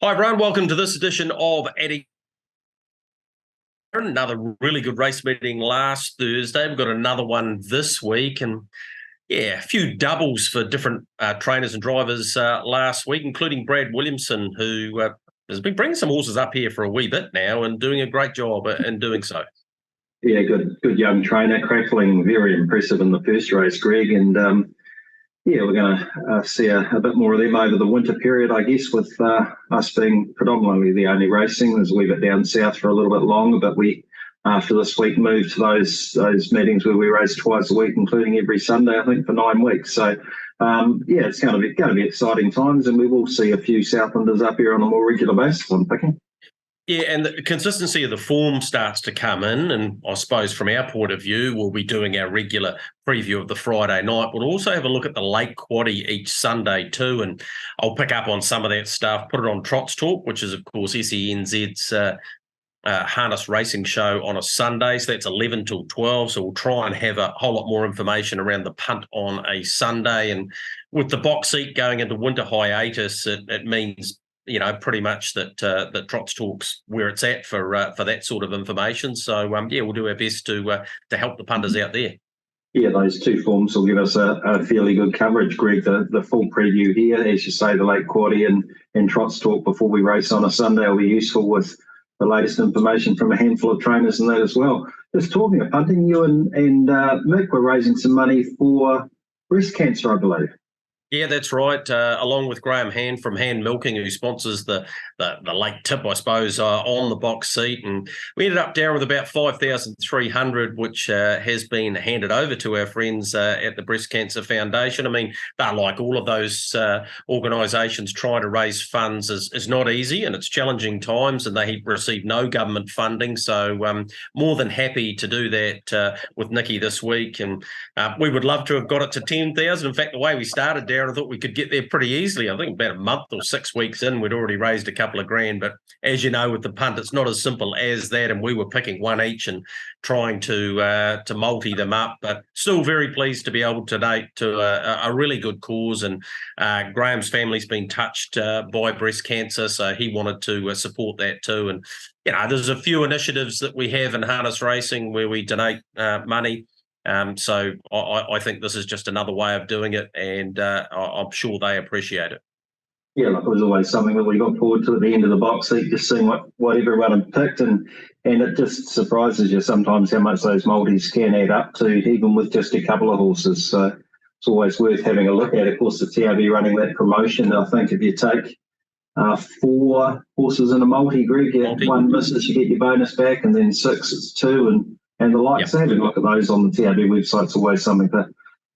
Hi, everyone. Welcome to this edition of Addington. Another really good race meeting last Thursday. We've got another one this week, and a few doubles for different trainers and drivers last week, including Brad Williamson, who has been bringing some horses up here for a wee bit now and doing a great job in doing so. Yeah, good young trainer, crackling, very impressive in the first race, Greg, and we're going to see a bit more of them over the winter period, I guess, with us being predominantly the only racing. There's a wee bit down south for a little bit longer, but we, after this week, moved to those meetings where we race twice a week, including every Sunday, I think, for 9 weeks. So, it's going to be exciting times, and we will see a few Southlanders up here on a more regular basis, I'm thinking. Yeah, and the consistency of the form starts to come in, and I suppose from our point of view, we'll be doing our regular preview of the Friday night. We'll also have a look at the late quaddie each Sunday too, and I'll pick up on some of that stuff, put it on Trots Talk, which is, of course, SENZ's harness racing show on a Sunday, so that's 11 till 12, so we'll try and have a whole lot more information around the punt on a Sunday. And with the box seat going into winter hiatus, it means pretty much that Trots Talk's where it's at for that sort of information. So we'll do our best to help the punters out there. Yeah, those two forms will give us a fairly good coverage, Greg. The full preview here, as you say, the late quaddie and Trots Talk before we race on a Sunday will be useful with the latest information from a handful of trainers and that as well. Just talking of punting, you and Mick were raising some money for breast cancer, I believe. Yeah, that's right. Along with Graham Hand from Hand Milking, who sponsors the late tip, I suppose, on the box seat. And we ended up down with about 5,300, which has been handed over to our friends at the Breast Cancer Foundation. I mean, they're like all of those organisations trying to raise funds is not easy, and it's challenging times, and they receive no government funding. So more than happy to do that with Nikki this week. And we would love to have got it to 10,000. In fact, the way we started, I thought we could get there pretty easily. I think about a month or 6 weeks in, we'd already raised a couple of grand. But as you know, with the punt, it's not as simple as that. And we were picking one each and trying to multi them up. But still very pleased to be able to donate to a really good cause. And Graham's family's been touched by breast cancer, so he wanted to support that too. And there's a few initiatives that we have in harness racing where we donate money. So I think this is just another way of doing it, and I'm sure they appreciate it. Yeah, look, it was always something that we got forward to at the end of the box seat, just seeing what everyone had picked, and it just surprises you sometimes how much those multis can add up to, even with just a couple of horses. So it's always worth having a look at. Of course, the TRB running that promotion. I think if you take 4 horses in a multi, Greg, one misses, you get your bonus back, and then 6, it's 2, and the likes. Yep. Having a look at those on the TRB website is always something to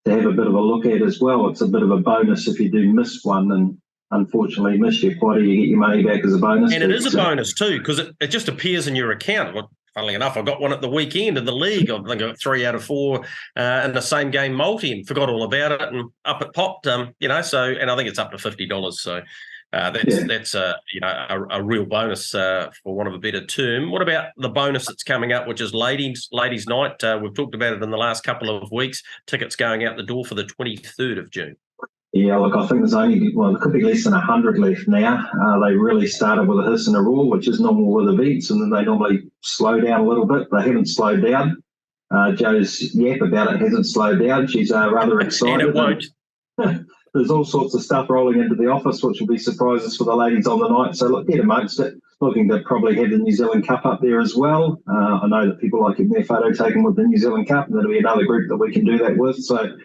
have a bit of a look at as well. It's a bit of a bonus if you do miss one and unfortunately miss your quaddie, you get your money back as a bonus. And it is a bonus too, because it just appears in your account. Well, funnily enough, I got one at the weekend in the league. I think I got 3 out of 4 in the same game multi and forgot all about it, and up it popped. So, and I think it's up to $50. So that's a real bonus for want of a better term. What about the bonus that's coming up, which is ladies night? We've talked about it in the last couple of weeks. Tickets going out the door for the 23rd of June. Yeah, look, I think there could be less than 100 left now. They really started with a hiss and a roar, which is normal with events, and then they normally slow down a little bit. They haven't slowed down. Joe's yap about it hasn't slowed down. She's rather excited. And it won't. There's all sorts of stuff rolling into the office, which will be surprises for the ladies on the night. So look, get amongst it. Looking to probably have the New Zealand Cup up there as well. I know that people like getting their photo taken with the New Zealand Cup, and that'll be another group that we can do that with. So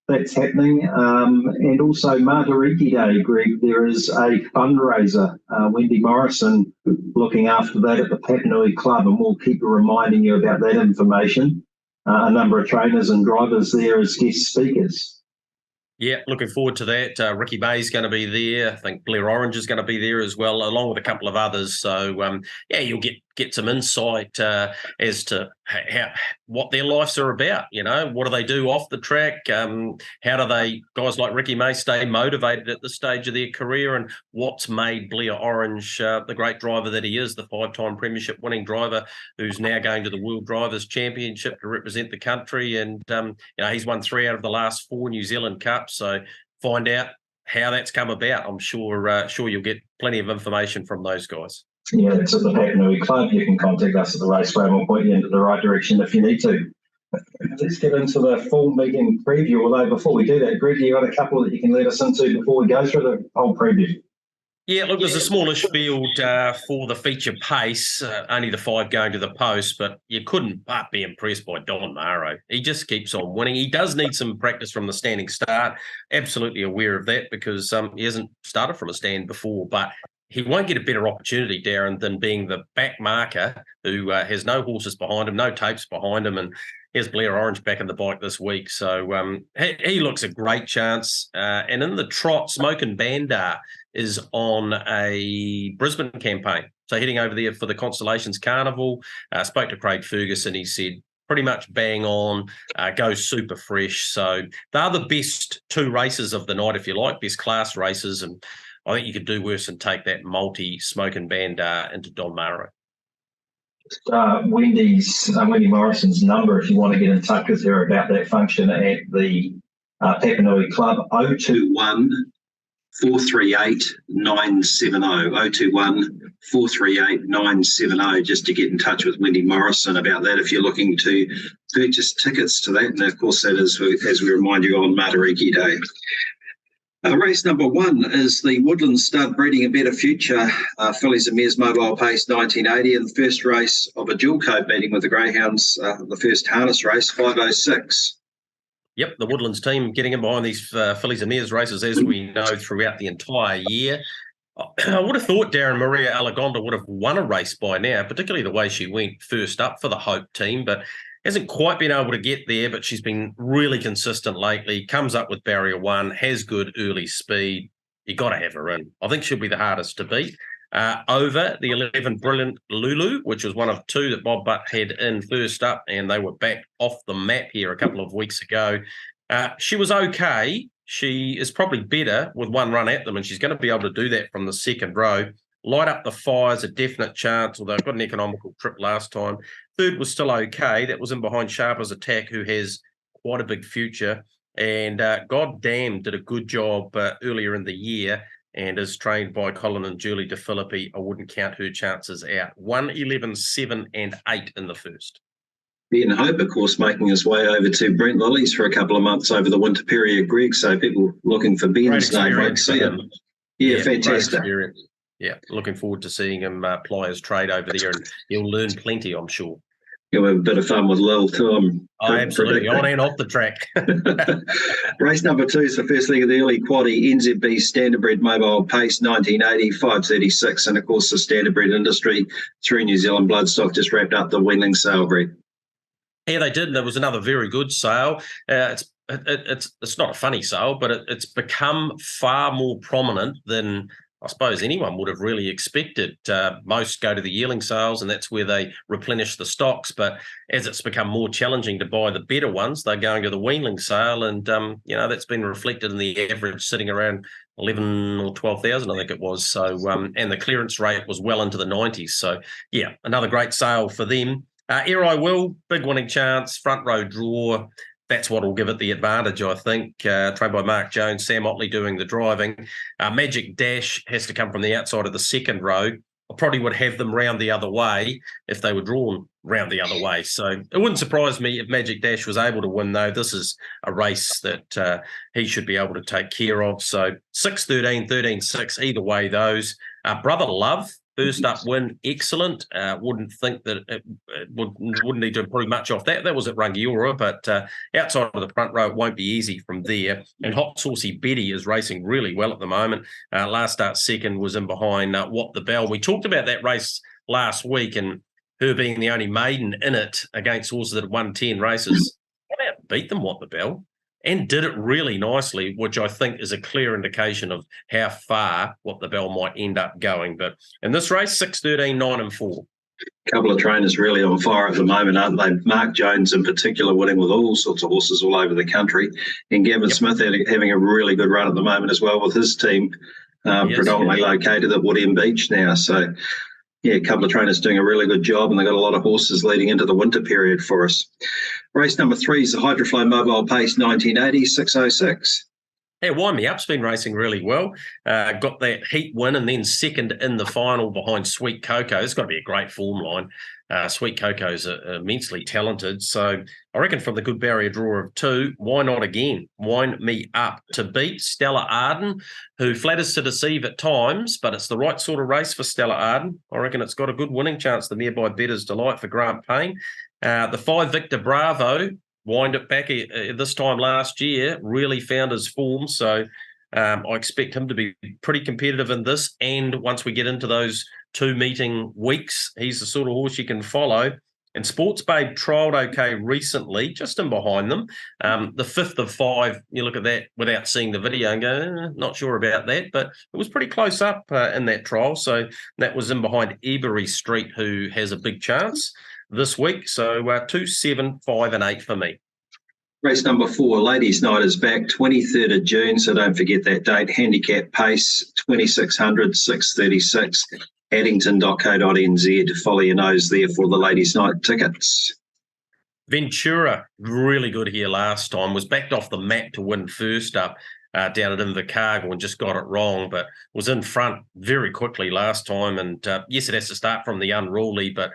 that's happening. And also Margariki Day, Greg, there is a fundraiser. Wendy Morrison looking after that at the Papanui Club, and we'll keep reminding you about that information. A number of trainers and drivers there as guest speakers. Yeah, looking forward to that. Ricky May's going to be there. I think Blair Orange is going to be there as well, along with a couple of others. So, you'll get some insight as to what their lives are about. What do they do off the track? How do guys like Ricky May stay motivated at this stage of their career? And what's made Blair Orange the great driver that he is, the 5-time premiership winning driver who's now going to the World Drivers' Championship to represent the country. And, he's won 3 out of the last 4 New Zealand Cups. So find out how that's come about. I'm sure you'll get plenty of information from those guys. Yeah, it's at the Papanui Club. You can contact us at the Raceway and we'll point you into the right direction if you need to. Let's get into the full meeting preview, although before we do that, Greg, you got a couple that you can let us into before we go through the whole preview. Yeah, look, there's a smallish field for the feature pace, only the 5 going to the post, but you couldn't but be impressed by Don Morrow. He just keeps on winning. He does need some practice from the standing start. Absolutely aware of that because he hasn't started from a stand before, but he won't get a better opportunity, Darren, than being the back marker who has no horses behind him, no tapes behind him, and here's Blair Orange back in the bike this week. So he looks a great chance. And in the trot, Smokin' Bandar is on a Brisbane campaign. So heading over there for the Constellations Carnival. Spoke to Craig Ferguson. He said pretty much bang on, goes super fresh. So they're the best 2 races of the night, if you like, best class races. And I think you could do worse than take that multi Smokin' Bandar into Don Morrow. Wendy Morrison's number, if you want to get in touch with her about that function at the Papanui Club, 021 438 970, 021 438 970, just to get in touch with Wendy Morrison about that if you're looking to purchase tickets to that. And of course, that is, as we remind you, on Matariki Day. Race number 1 is the Woodland Stud Breeding a Better Future, Fillies and Mares Mobile Pace 1980, and the first race of a dual code meeting with the Greyhounds, the first harness race, 5:06. Yep, the Woodlands team getting in behind these Fillies and Mares races, as we know, throughout the entire year. I would have thought Darren Maria Alagonda would have won a race by now, particularly the way she went first up for the Hope team, but hasn't quite been able to get there, but she's been really consistent lately, comes up with barrier 1, has good early speed. You got to have her in. I think she'll be the hardest to beat. Over the 11 Brilliant Lulu, which was one of 2 that Bob Butt had in first up, and they were back off the map here a couple of weeks ago. She was okay. She is probably better with 1 run at them, and she's going to be able to do that from the second row. Light Up the Fire's a definite chance, although got an economical trip last time. Third was still okay. That was in behind Sharper's Attack, who has quite a big future. And goddamn did a good job earlier in the year and is trained by Colin and Julie DeFilippi. I wouldn't count her chances out. 1, 11, 7 and 8 in the first. Ben Hope, of course, making his way over to Brent Lillies for a couple of months over the winter period, Greg. So people looking for Ben's name might see him. Yeah, fantastic. Yeah, looking forward to seeing him ply his trade over there, and he'll learn plenty, I'm sure. You'll have a bit of fun with Lil too. Absolutely, on and off the track. Race number 2 is the first leg of the early quaddie, NZB Standardbred Mobile Pace 1980, 5:36, and of course the Standardbred industry through New Zealand Bloodstock just wrapped up the Wheeling sale, Brett. Yeah, they did. There was another very good sale. It's not a funny sale, but it's become far more prominent than I suppose anyone would have really expected. Most go to the yearling sales, and that's where they replenish the stocks. But as it's become more challenging to buy the better ones, they're going to the weanling sale, and that's been reflected in the average sitting around 11 or 12,000, I think it was. So, and the clearance rate was well into the 90s. So, yeah, another great sale for them. Ere I Will, big winning chance, front row draw. That's what will give it the advantage, I think. Trained by Mark Jones, Sam Otley doing the driving. Magic Dash has to come from the outside of the second row. I probably would have them round the other way if they were drawn round the other way. So it wouldn't surprise me if Magic Dash was able to win, though. This is a race that he should be able to take care of. So 6-13, 13-6, either way those. Brother Love, first up win, excellent. Wouldn't think that it wouldn't need to improve much off that. That was at Rangiora, but outside of the front row, it won't be easy from there. And Hot Saucy Betty is racing really well at the moment. Last start second was in behind What the Bell. We talked about that race last week and her being the only maiden in it against horses that have won 10 races. What about beat them, What the Bell? And did it really nicely, which I think is a clear indication of how far What the Bell might end up going. But in this race, 6-13, 9 and 4. A couple of trainers really on fire at the moment, aren't they? Mark Jones in particular winning with all sorts of horses all over the country. And Gavin Smith having a really good run at the moment as well with his team, predominantly located at Woodend Beach now. So, yeah, a couple of trainers doing a really good job, and they've got a lot of horses leading into the winter period for us. Race number 3 is the Hydroflow Mobile Pace 1980, 6:06. Yeah, Wind Me Up's been racing really well. Got that heat win and then second in the final behind Sweet Coco. It's got to be a great form line. Sweet Coco's immensely talented. So I reckon from the good barrier draw of 2, why not again? Wind Me Up to beat Stella Arden, who flatters to deceive at times, but it's the right sort of race for Stella Arden. I reckon it's got a good winning chance, the Nearby Better's Delight for Grant Payne. The 5 Victor Bravo, wind it back this time last year, really found his form. So I expect him to be pretty competitive in this. And once we get into those 2 meeting weeks, he's the sort of horse you can follow. And Sports Babe trialled okay recently, just in behind them. The 5th of 5, you look at that without seeing the video and go, not sure about that. But it was pretty close up in that trial. So that was in behind Ebury Street, who has a big chance this week. So 2, 7, 5 and 8 for me. Race number 4, Ladies' Night is back, 23rd of June, so don't forget that date. Handicap pace, 2600, 636, addington.co.nz. Follow your nose there for the Ladies' Night tickets. Ventura, really good here last time, was backed off the map to win first up down at Invercargill and just got it wrong, but was in front very quickly last time. And yes, it has to start from the unruly, but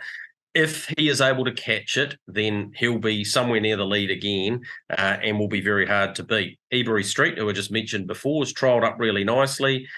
if he is able to catch it, then he'll be somewhere near the lead again and will be very hard to beat. Ebury Street, who I just mentioned before, was trialled up really nicely.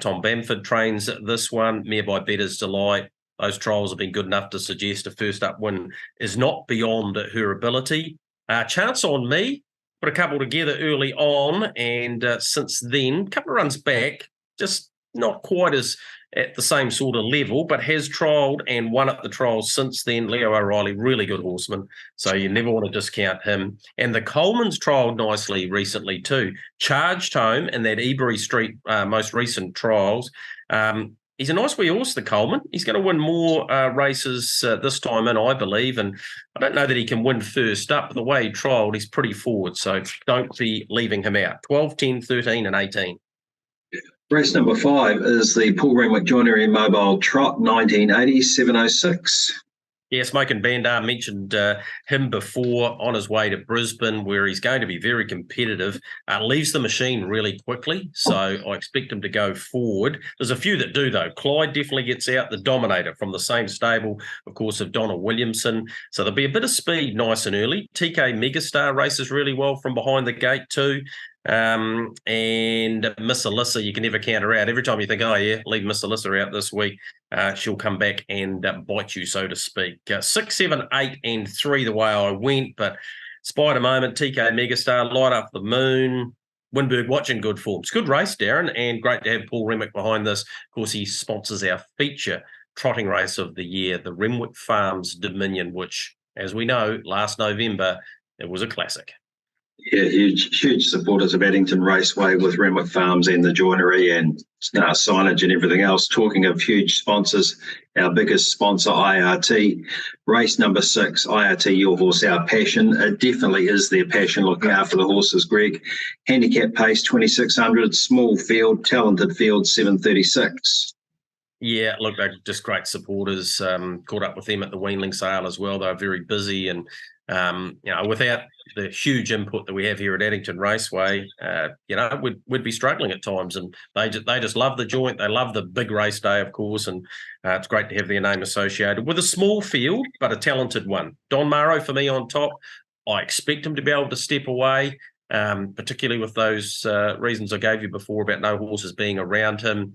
Tom Bamford trains this one. Nearby Better's Delight. Those trials have been good enough to suggest a first-up win is not beyond her ability. Chance on Me, put a couple together early on, and since then, a couple of runs back, just not quite as at the same sort of level, but has trialled and won at the trials since then. Leo O'Reilly, really good horseman, so you never want to discount him. And the Coleman's trialled nicely recently too. Charged home in that Ebury Street most recent trials. He's a nice wee horse, the Coleman. He's going to win more races this time in, I believe, and I don't know that he can win first up, but the way he trialled, he's pretty forward, so don't be leaving him out. 12, 10, 13 and 18. Race number 5 is the Paul Renwick Joinery Mobile Trot, 1980, 706. Yeah, Smoking Bandar mentioned him before on his way to Brisbane, where he's going to be very competitive. Leaves the machine really quickly, so I expect him to go forward. There's a few that do, though. Clyde definitely gets out, the Dominator from the same stable, of course, of Donna Williamson. So there'll be a bit of speed nice and early. TK Megastar races really well from behind the gate too. And Miss Alyssa, you can never count her out. Every time you think, oh yeah, leave Miss Alyssa out this week, she'll come back and bite you, so to speak. 6, 7, 8 and 3 the way I went, but Spider Moment, TK Megastar, Light Up the Moon, Winberg watching good form. It's a good race, Darren, and great to have Paul Renwick behind this. Of course, he sponsors our feature trotting race of the year, the Renwick Farms Dominion, which, as we know, last November, it was a classic. Yeah, huge supporters of Addington Raceway with Renwick Farms and the joinery and signage and everything else. Talking of huge sponsors, our biggest sponsor, IRT. Race number 6, IRT, Your Horse, Our Passion. It definitely is their passion, looking after the horses, Greg. Handicap pace, 2600, small field, talented field, 736. Yeah, look, they're just great supporters. Caught up with them at the Weanling sale as well. They're very busy, and without the huge input that we have here at Addington Raceway, we'd be struggling at times. And they just love the joint. They love the big race day, of course, and it's great to have their name associated with a small field, but a talented one. Don Morrow for me on top. I expect him to be able to step away. Particularly with those reasons I gave you before about no horses being around him.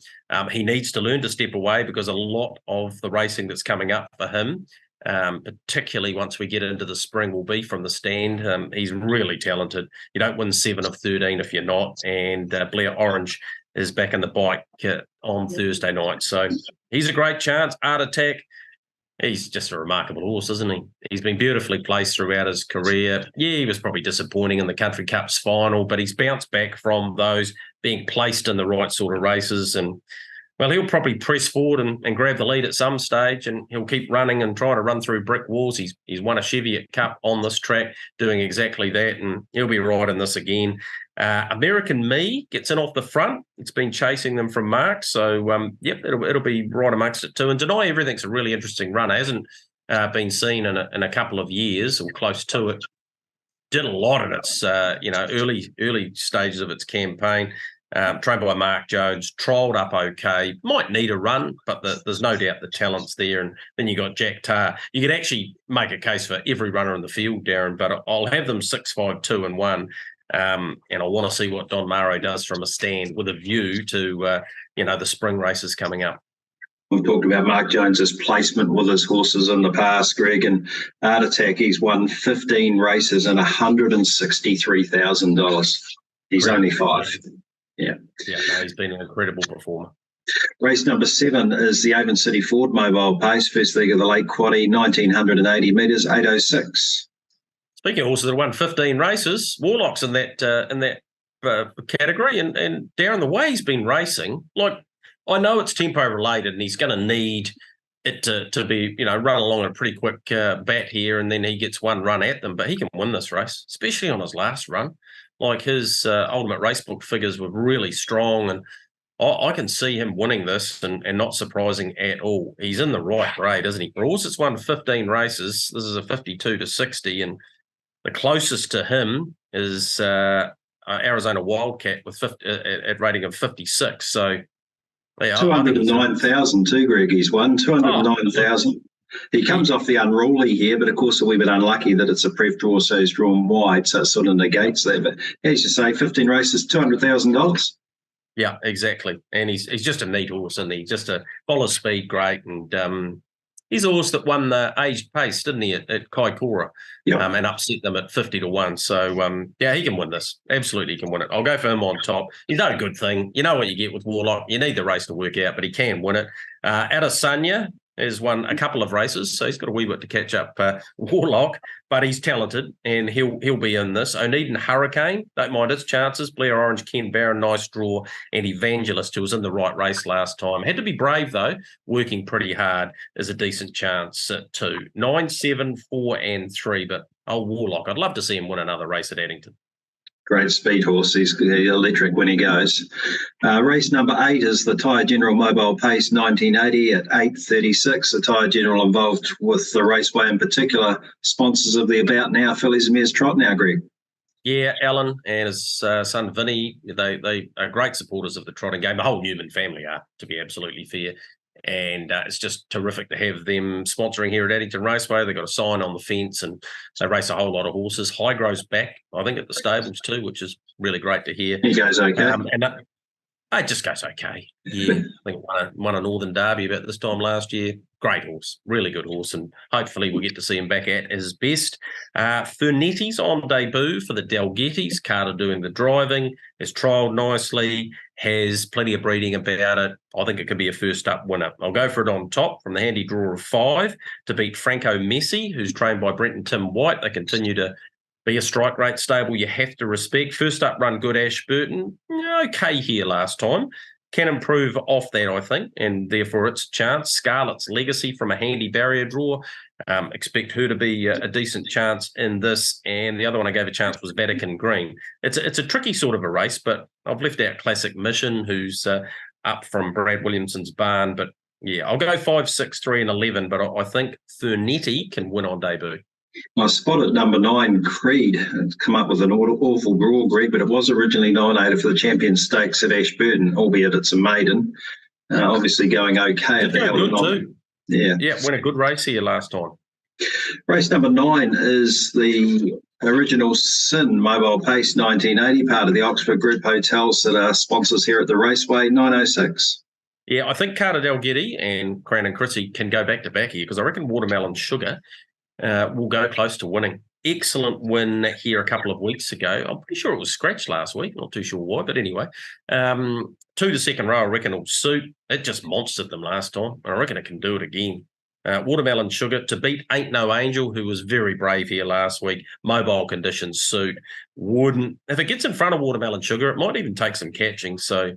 He needs to learn to step away because a lot of the racing that's coming up for him, particularly once we get into the spring, will be from the stand. He's really talented. You don't win 7 of 13 if you're not. And Blair Orange is back in the bike on Thursday night. So he's a great chance. Art Attack. He's just a remarkable horse, isn't he? He's been beautifully placed throughout his career. Yeah, he was probably disappointing in the Country Cup's final, but he's bounced back from those, being placed in the right sort of races. And, well, he'll probably press forward and grab the lead at some stage, and he'll keep running and trying to run through brick walls. He's won a Cheviot Cup on this track doing exactly that, and he'll be right in this again. American Me gets in off the front. It's been chasing them from Mark. So, it'll be right amongst it too. And Deny Everything's a really interesting run. It hasn't been seen in a couple of years or close to it. did a lot in its early stages of its campaign. Trained by Mark Jones, trolled up okay. Might need a run, but there's no doubt the talent's there. And then you got Jack Tarr. You could actually make a case for every runner in the field, Darren, but I'll have them 6, 5, 2 and 1. And I want to see what Don Maro does from a stand with a view to, the spring races coming up. We've talked about Mark Jones's placement with his horses in the past, Greg, and Art Attack, he's won 15 races and $163,000. He's only 5. Yeah. Yeah, no, he's been an incredible performer. Race number 7 is the Avon City Ford Mobile Pace, first leg of the late quaddie, 1,980 metres, 8:06. Speaking of horses that won 15 races, Warlock's in that category, and Darren, the way he's been racing, like, I know it's tempo related, and he's going to need it to be, run along a pretty quick bat here, and then he gets one run at them, but he can win this race, especially on his last run. Like, his ultimate racebook figures were really strong, and I can see him winning this and not surprising at all. He's in the right grade, isn't he? For a horse that's won 15 races, this is a 52-60, and the closest to him is Arizona Wildcat with at rating of 56. So, yeah, 209,000 too, Greg. He's won 209,000. He comes off the unruly here, but of course a wee bit unlucky that it's a pref draw, so he's drawn wide, so it sort of negates that. But as you say, 15 races, $200,000. Yeah, exactly. And he's just a neat horse, and he's just a follow speed great. And he's a horse that won the aged pace, didn't he, at Kaikoura, and upset them at 50-1. So, he can win this. Absolutely, he can win it. I'll go for him on top. He's no good thing. You know what you get with Warlock. You need the race to work out, but he can win it. Adesanya has won a couple of races, so he's got a wee bit to catch up Warlock, but he's talented, and he'll be in this. Oneiden Hurricane, don't mind his chances. Blair Orange, Ken Barron, nice draw, and Evangelist, who was in the right race last time. Had to be brave, though. Working pretty hard is a decent chance at 2. 9, 7, 4 and 3, but Warlock, I'd love to see him win another race at Addington. Great speed horse. He's electric when he goes. Race number 8 is the Tyre General Mobile Pace 1980 at 8:36. The Tyre General involved with the Raceway in particular, sponsors of the About Now Fillies and Mares Trot now, Greg. Yeah, Alan and his son Vinny, they are great supporters of the trotting game. The whole Newman family are, to be absolutely fair. And it's just terrific to have them sponsoring here at Addington Raceway. They've got a sign on the fence, and they race a whole lot of horses. Highgrove's back, I think, at the stables too, which is really great to hear. He goes okay. It just goes okay. Yeah, I think won a Northern Derby about this time last year. Great horse, really good horse, and hopefully we'll get to see him back at his best. Fernetti's on debut for the Dalgettis. Carter doing the driving, has trialled nicely, has plenty of breeding about it. I think it could be a first-up winner. I'll go for it on top from the handy draw of 5 to beat Franco Messi, who's trained by Brent and Tim White. They continue to be a strike rate stable you have to respect. First up run, good Ashburton. Okay here last time. Can improve off that, I think, and therefore it's a chance. Scarlet's Legacy from a handy barrier draw. Expect her to be a decent chance in this. And the other one I gave a chance was Vatican Green. It's a tricky sort of a race, but I've left out Classic Mission, who's up from Brad Williamson's barn. But yeah, I'll go 5, 6, 3 and 11, but I think Fernetti can win on debut. I spotted number 9, Creed. It's come up with an awful draw, Greg, but it was originally nominated for the Champion Stakes at Ashburton, albeit it's a maiden. Obviously going okay at the good too. Yeah, won a good race here last time. Race number 9 is the Original Sin Mobile Pace 1980, part of the Oxford Group Hotels that are sponsors here at the Raceway, 9:06. Yeah, I think Carter Dalgetty and Cran and Chrissy can go back to back here, because I reckon Watermelon Sugar will go close to winning. Excellent win here a couple of weeks ago. I'm pretty sure it was scratched last week. Not too sure why, but anyway. 2 to second row, I reckon will suit. It just monstered them last time. I reckon it can do it again. Watermelon Sugar to beat Ain't No Angel, who was very brave here last week. Mobile conditions suit. Wouldn't. If it gets in front of Watermelon Sugar, it might even take some catching. So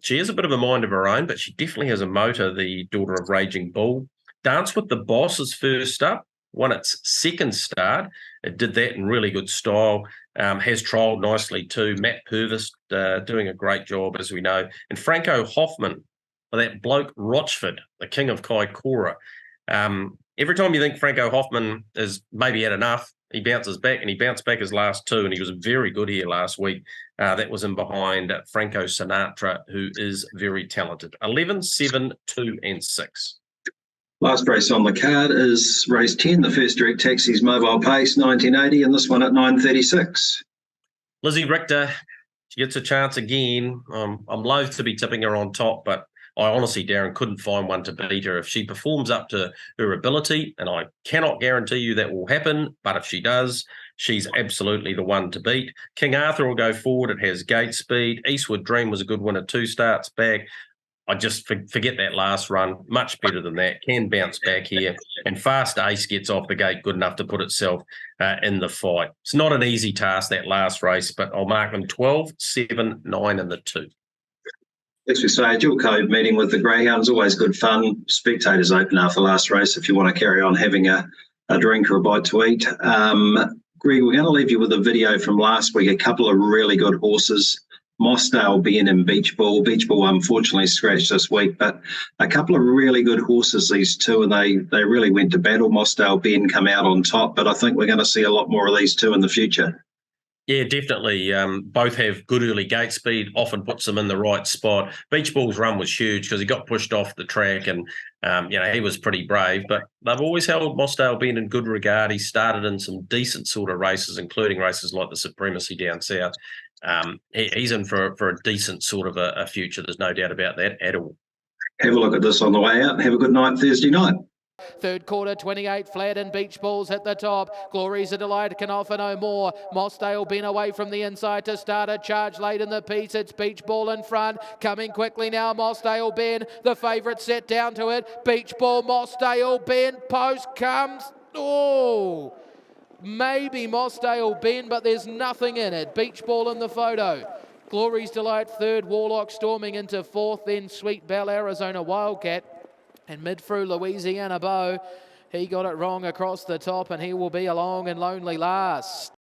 she has a bit of a mind of her own, but she definitely has a motor, the daughter of Raging Bull. Dance with the Boss is first up, won its second start. It did that in really good style, has trialled nicely too. Matt Purvis doing a great job, as we know. And Franco Hoffman, that bloke Rochford, the king of Kaikoura. Every time you think Franco Hoffman is maybe had enough, he bounces back, and he bounced back his last two, and he was very good here last week. That was in behind Franco Sinatra, who is very talented. 11, 7, 2 and 6. Last race on the card is race 10, the first direct taxis mobile pace, 1980, and this one at 9:36. Lizzie Richter, she gets a chance again. I'm loath to be tipping her on top, but I honestly, Darren, couldn't find one to beat her. If she performs up to her ability, and I cannot guarantee you that will happen, but if she does, she's absolutely the one to beat. King Arthur will go forward. It has gate speed. Eastwood Dream was a good winner 2 starts back. I just forget that last run. Much better than that. Can bounce back here. And Fast Ace gets off the gate good enough to put itself in the fight. It's not an easy task, that last race, but I'll mark them 12, 7, 9 and the 2. As we say, a dual code meeting with the Greyhounds, always good fun. Spectators open after the last race if you want to carry on having a drink or a bite to eat. Greg, we're going to leave you with a video from last week, a couple of really good horses. Mossdale, Ben and Beach Ball. Beach Ball unfortunately scratched this week, but a couple of really good horses, these two, and they really went to battle. Mossdale, Ben come out on top, but I think we're going to see a lot more of these two in the future. Yeah, definitely. Both have good early gate speed, often puts them in the right spot. Beach Ball's run was huge because he got pushed off the track and, he was pretty brave. But they've always held Mossdale Ben in good regard. He started in some decent sort of races, including races like the Supremacy down south. He's in for a decent sort of a future. There's no doubt about that at all. Have a look at this on the way out and have a good night Thursday night. Third quarter, 28 flat and Beach Balls at the top. Glory's a Delight can offer no more. Mossdale been away from the inside to start a charge late in the piece. It's Beach Ball in front. Coming quickly now, Mossdale Ben. The favourite set down to it. Beach Ball, Mossdale Ben. Post comes. Oh! Maybe Mossdale Ben, but there's nothing in it. Beach Ball in the photo. Glory's Delight third, Warlock storming into fourth, then Sweet Belle, Arizona Wildcat. And mid-through Louisiana Bow, he got it wrong across the top and he will be a long and lonely last.